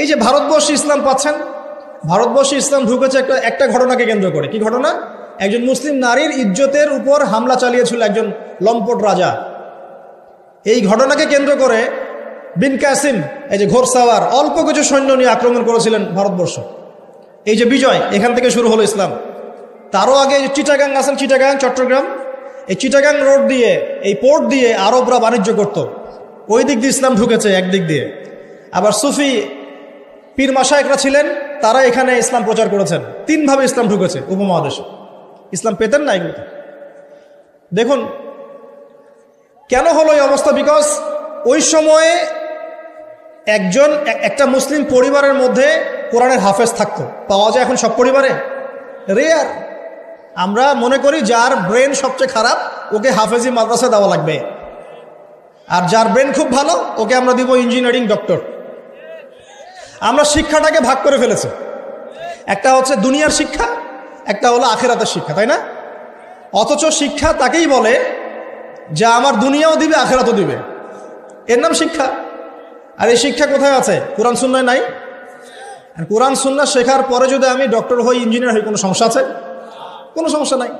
এই যে ভারতবর্ষে ইসলাম পাচ্ছেন, ভারতবর্ষে ইসলাম ঢুকেছে একটা ঘটনাকে কেন্দ্র করে। কি ঘটনা? একজন মুসলিম নারীর ইজ্জতের উপর হামলা চালিয়েছিল একজন লম্পট রাজা। এই ঘটনাকে কেন্দ্র করে বিন কাসিম, এই যে ঘোরসাওয়ার, অল্প কিছু সৈন্য নিয়ে আক্রমণ করেছিলেন ভারতবর্ষ। এই যে বিজয়, এখান থেকে শুরু হলো ইসলাম। তারও আগে চিটাগাং আছেন, চিটাগাং চট্টগ্রাম, এই চিটাগাং রোড দিয়ে, এই পোর্ট দিয়ে আরবরা বাণিজ্য করত। ওই দিক দিয়ে ইসলাম ঢুকেছে একদিক দিয়ে। আবার সুফি পীর মাশায়েখরা ছিলেন, তারা এখানে ইসলাম প্রচার করেছেন। তিনভাবে ইসলাম ঢুকেছে উপমহাদেশে। ইসলাম পেতেন না এগুলো। দেখুন কেন হলো এই অবস্থা। বিকজ ওই সময়ে একটা মুসলিম পরিবারের মধ্যে কোরআনের হাফেজ থাকতো। পাওয়া যায় এখন সব পরিবারে? রেয়ার। আমরা মনে করি যার ব্রেন সবচেয়ে খারাপ ওকে হাফেজি মাদ্রাসা দেওয়া লাগবে, আর যার ব্রেন খুব ভালো ওকে আমরা দিব ইঞ্জিনিয়ারিং ডক্টর। আমরা শিক্ষাটাকে ভাগ করে ফেলেছি। একটা হচ্ছে দুনিয়ার শিক্ষা, একটা হলো আখিরাতের শিক্ষা, তাই না? অথচ শিক্ষা তাকেই বলে যা আমার দুনিয়াও দিবে আখিরাতও দিবে, এর নাম শিক্ষা। আর এই শিক্ষা কোথায় আছে? কোরআন সুন্নায় নাই। আর কোরআন সুন্নাহ শেখার পরে যদি আমি ডক্টর হই, ইঞ্জিনিয়ার হই, কোনো সমস্যা আছে? কোনো সমস্যা নাই।